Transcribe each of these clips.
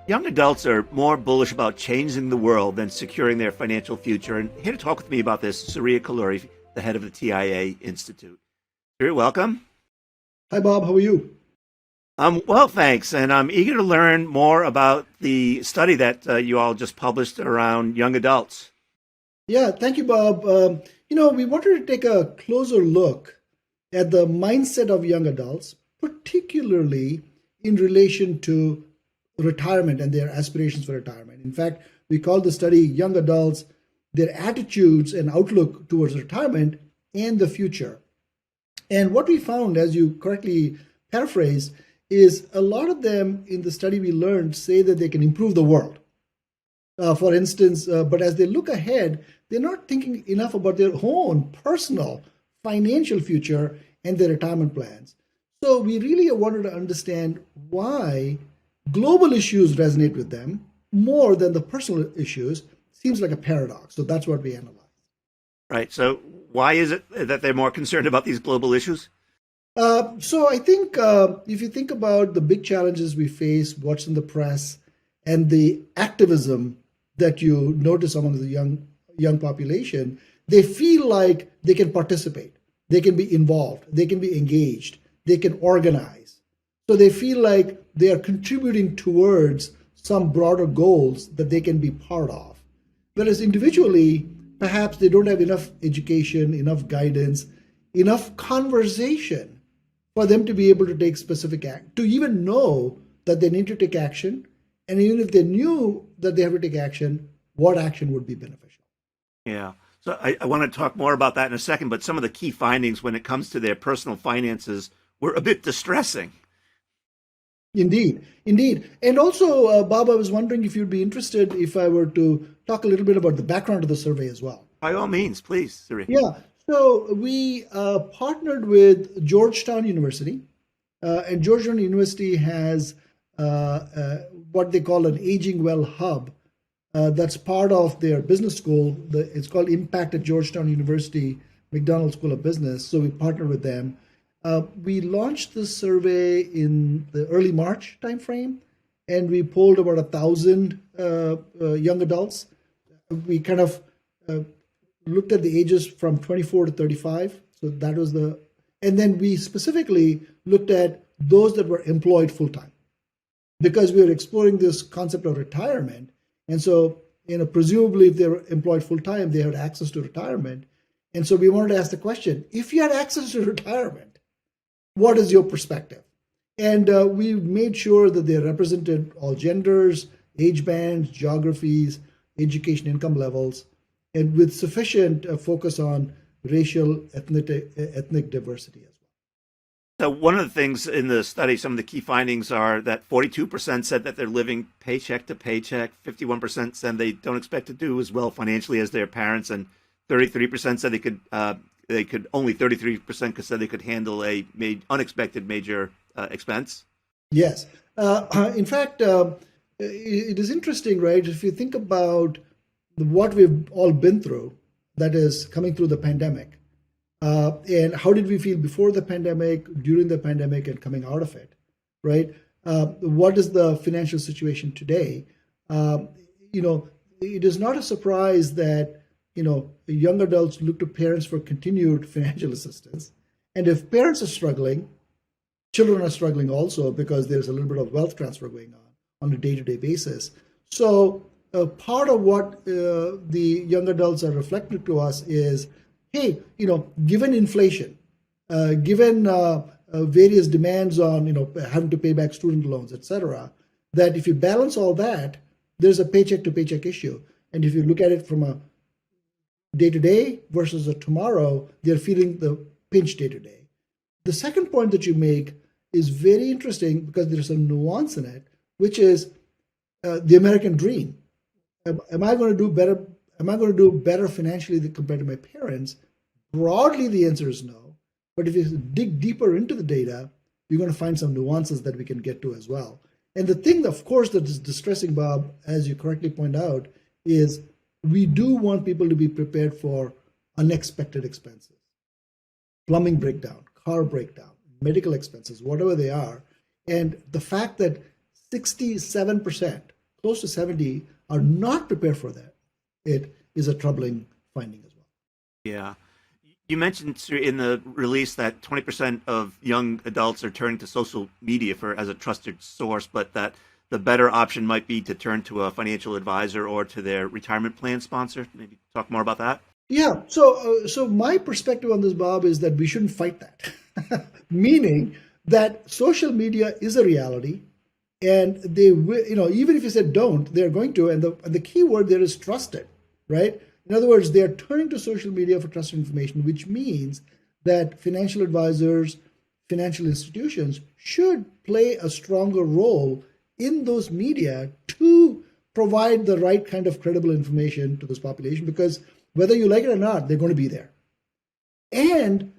Young adults are more bullish about changing the world than securing their financial future. And here to talk with me about this, Surya Kalluri, the head of the TIA Institute. Surya, welcome. Hi, Bob. How are you? Well, thanks. And I'm eager to learn more about the study that you all just published around young adults. Yeah, thank you, Bob. We wanted to take a closer look at the mindset of young adults, particularly in relation to retirement and their aspirations for retirement. In fact, we call the study Young Adults, Their Attitudes and Outlook Towards Retirement and the Future. And what we found, as you correctly paraphrased, is a lot of them in the study we learned say that they can improve the world. For instance, but as they look ahead, they're not thinking enough about their own personal financial future and their retirement plans. So we really wanted to understand why global issues resonate with them more than the personal issues. Seems like a paradox. So that's what we analyzed. Right. So why is it that they're more concerned about these global issues? So I think if you think about the big challenges we face, what's in the press, and the activism that you notice among the young population, they feel like they can participate, they can be involved, they can be engaged, they can organize. So they feel like they are contributing towards some broader goals that they can be part of. Whereas individually, perhaps they don't have enough education, enough guidance, enough conversation for them to be able to take specific act, to even know that they need to take action. And even if they knew that they have to take action, what action would be beneficial? Yeah. So I want to talk more about that in a second, but some of the key findings when it comes to their personal finances were a bit distressing. Indeed, indeed. And also, Bob, I was wondering if you'd be interested if I were to talk a little bit about the background of the survey as well. By all means, please, Siri. Yeah. So we partnered with Georgetown University, and Georgetown University has what they call an Aging Well Hub. That's part of their business school. It's called Impact at Georgetown University, McDonald School of Business. So we partnered with them. We launched this survey in the early March timeframe, and we polled about 1,000 young adults. We kind of looked at the ages from 24 to 35. So that was and then we specifically looked at those that were employed full time, because we were exploring this concept of retirement. And so, presumably if they were employed full time, they had access to retirement. And so we wanted to ask the question, if you had access to retirement, what is your perspective? And we made sure that they represented all genders, age bands, geographies, education income levels, and with sufficient focus on racial, ethnic diversity as well. So one of the things in the study, some of the key findings are that 42% said that they're living paycheck to paycheck, 51% said they don't expect to do as well financially as their parents, and 33% said only 33% said they could handle a unexpected major expense. Yes. In fact, it is interesting, right? If you think about what we've all been through, that is coming through the pandemic, and how did we feel before the pandemic, during the pandemic, and coming out of it, right? What is the financial situation today? It is not a surprise that, young adults look to parents for continued financial assistance. And if parents are struggling, children are struggling also, because there's a little bit of wealth transfer going on a day-to-day basis. So part of what the young adults are reflecting to us is, hey, given inflation, given various demands on, having to pay back student loans, et cetera, that if you balance all that, there's a paycheck to paycheck issue. And if you look at it from a day-to-day versus a tomorrow, they're feeling the pinch day-to-day. The second point that you make is very interesting, because there's a nuance in it, which is the American dream. Am I going to do better? Am I going to do better financially compared to my parents? Broadly, the answer is no. But if you dig deeper into the data, you're going to find some nuances that we can get to as well. And the thing, of course, that is distressing, Bob, as you correctly point out, is we do want people to be prepared for unexpected expenses. Plumbing breakdown, car breakdown, medical expenses, whatever they are. And the fact that 67%, close to 70, are not prepared for that, it is a troubling finding as well. Yeah. You mentioned in the release that 20% of young adults are turning to social media as a trusted source, but that the better option might be to turn to a financial advisor or to their retirement plan sponsor. Maybe talk more about that. Yeah. So my perspective on this, Bob, is that we shouldn't fight that. Meaning that social media is a reality, and they will, even if you said don't, they're going to. And the key word there is trusted, right? In other words, they are turning to social media for trusted information, which means that financial advisors, financial institutions should play a stronger role in those media to provide the right kind of credible information to this population, because whether you like it or not, they're going to be there. And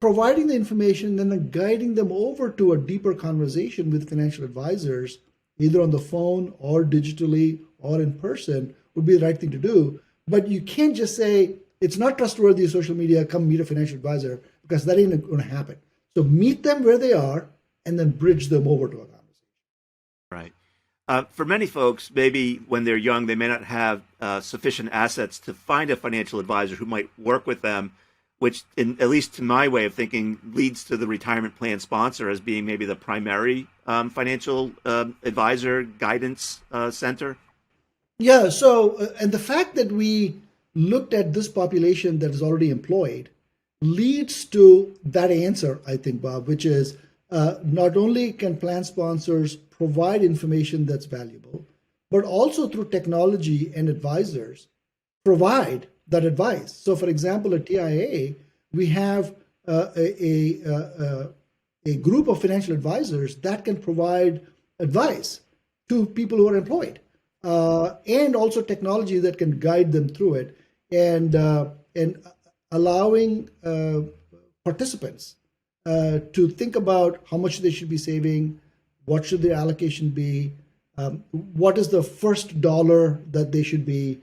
providing the information and then guiding them over to a deeper conversation with financial advisors, either on the phone or digitally or in person, would be the right thing to do. But you can't just say, it's not trustworthy social media, come meet a financial advisor, because that ain't going to happen. So meet them where they are and then bridge them over to a conversation. Right. For many folks, maybe when they're young, they may not have sufficient assets to find a financial advisor who might work with them, which, at least to my way of thinking, leads to the retirement plan sponsor as being maybe the primary financial advisor guidance center. Yeah. So, and the fact that we looked at this population that is already employed leads to that answer, I think, Bob, which is not only can plan sponsors provide information that's valuable, but also through technology and advisors provide that advice. So, for example, at TIA, we have a group of financial advisors that can provide advice to people who are employed, and also technology that can guide them through it, and allowing participants to think about how much they should be saving, what should their allocation be, what is the first dollar that they should be,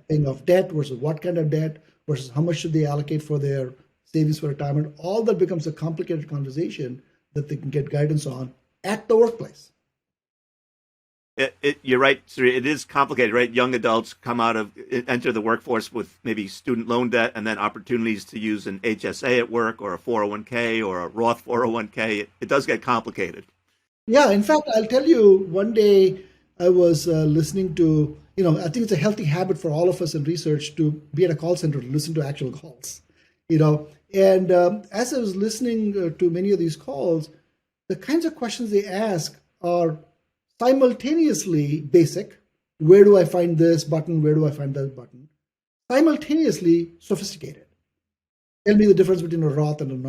paying off debt versus what kind of debt versus how much should they allocate for their savings for retirement. All that becomes a complicated conversation that they can get guidance on at the workplace. You're right, Sri. It is complicated, right? Young adults enter the workforce with maybe student loan debt and then opportunities to use an HSA at work or a 401k or a Roth 401k. It does get complicated. Yeah, in fact, I'll tell you, one day I was listening to, I think it's a healthy habit for all of us in research to be at a call center to listen to actual calls, and as I was listening to many of these calls, the kinds of questions they ask are simultaneously basic. Where do I find this button? Where do I find that button? Simultaneously sophisticated. Tell me the difference between a Roth and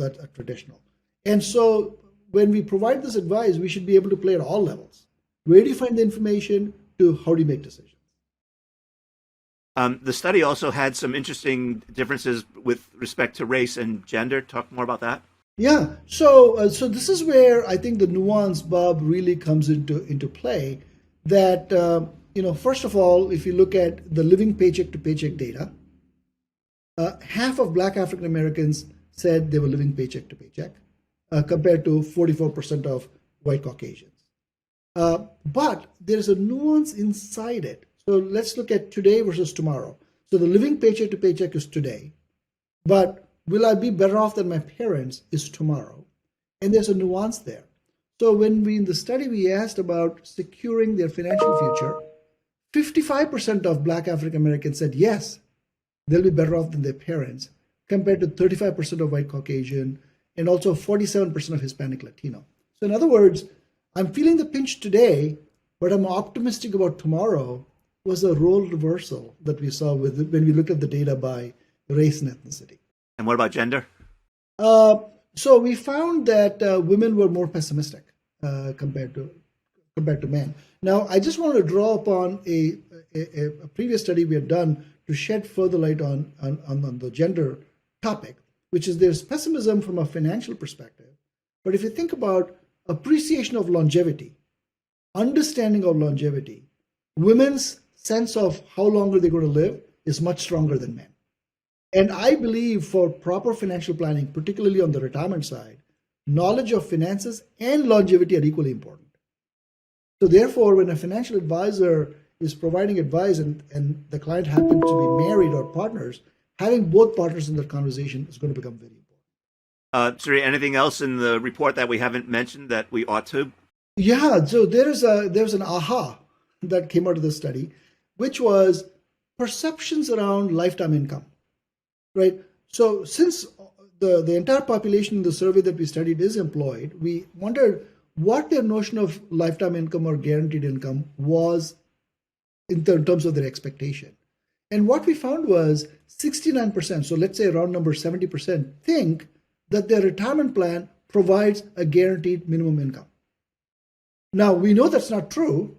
a traditional. And so when we provide this advice, we should be able to play at all levels. Where do you find the information to how do you make decisions? The study also had some interesting differences with respect to race and gender. Talk more about that. Yeah, so this is where I think the nuance, Bob, really comes into play. That first of all, if you look at the living paycheck to paycheck data, half of Black African Americans said they were living paycheck to paycheck, compared to 44% of white Caucasians. But there's a nuance inside it. So let's look at today versus tomorrow. So the living paycheck to paycheck is today, but will I be better off than my parents is tomorrow. And there's a nuance there. So when in the study, we asked about securing their financial future, 55% of Black African Americans said yes, they'll be better off than their parents, compared to 35% of white Caucasian and also 47% of Hispanic Latino. So in other words, I'm feeling the pinch today, but I'm optimistic about tomorrow, was a role reversal that we saw when we looked at the data by race and ethnicity. And what about gender? So we found that women were more pessimistic compared to men. Now, I just want to draw upon a previous study we had done to shed further light on the gender topic, which is there's pessimism from a financial perspective. But if you think about appreciation of longevity, understanding of longevity, women's sense of how longer they're going to live is much stronger than men. And I believe for proper financial planning, particularly on the retirement side, knowledge of finances and longevity are equally important. So therefore, when a financial advisor is providing advice and the client happens to be married or partners, having both partners in that conversation is going to become very important. Sri, anything else in the report that we haven't mentioned that we ought to? Yeah, so there's an aha that came out of the study, which was perceptions around lifetime income, right? So since the entire population in the survey that we studied is employed, we wondered what their notion of lifetime income or guaranteed income was in terms of their expectation. And what we found was 69%, so let's say round number 70%, think that their retirement plan provides a guaranteed minimum income. Now, we know that's not true.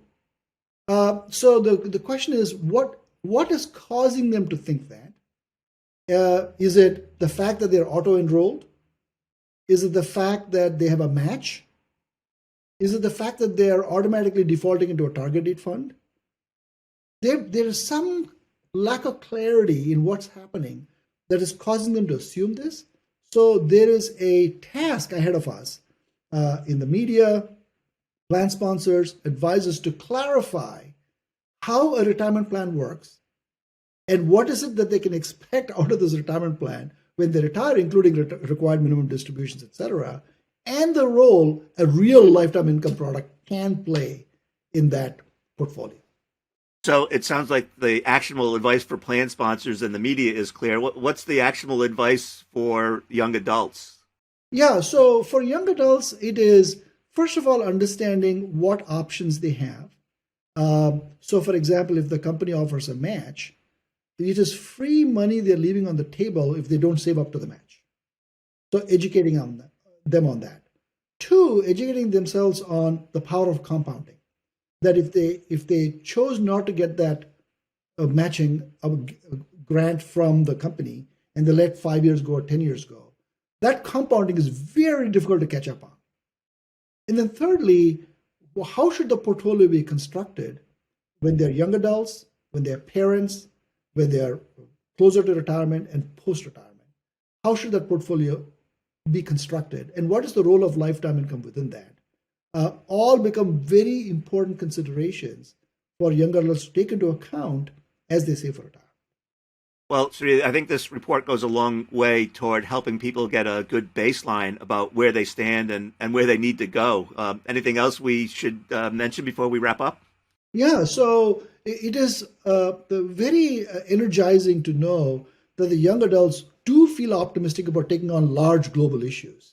So the question is, what is causing them to think that? Is it the fact that they're auto-enrolled? Is it the fact that they have a match? Is it the fact that they are automatically defaulting into a target date fund? There is some lack of clarity in what's happening that is causing them to assume this. So there is a task ahead of us in the media, plan sponsors, advisors, to clarify how a retirement plan works and what is it that they can expect out of this retirement plan when they retire, including required minimum distributions, etc., and the role a real lifetime income product can play in that portfolio. So it sounds like the actionable advice for plan sponsors and the media is clear. What's the actionable advice for young adults? Yeah, so for young adults, it is, first of all, understanding what options they have. So, for example, if the company offers a match, it is free money they're leaving on the table if they don't save up to the match. So educating them on that. Two, educating themselves on the power of compounding. That if they chose not to get that matching grant from the company and they let 5 years go or 10 years go, that compounding is very difficult to catch up on. And then thirdly, how should the portfolio be constructed when they're young adults, when they're parents, when they're closer to retirement and post-retirement? How should that portfolio be constructed? And what is the role of lifetime income within that? All become very important considerations for young adults to take into account as they save for retirement. Well, Sri, I think this report goes a long way toward helping people get a good baseline about where they stand and where they need to go. Anything else we should mention before we wrap up? Yeah, so it is very energizing to know that the young adults do feel optimistic about taking on large global issues.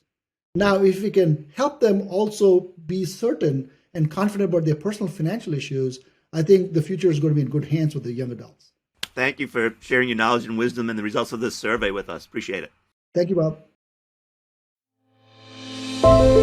Now, if we can help them also be certain and confident about their personal financial issues, I think the future is going to be in good hands with the young adults. Thank you for sharing your knowledge and wisdom and the results of this survey with us. Appreciate it. Thank you, Bob.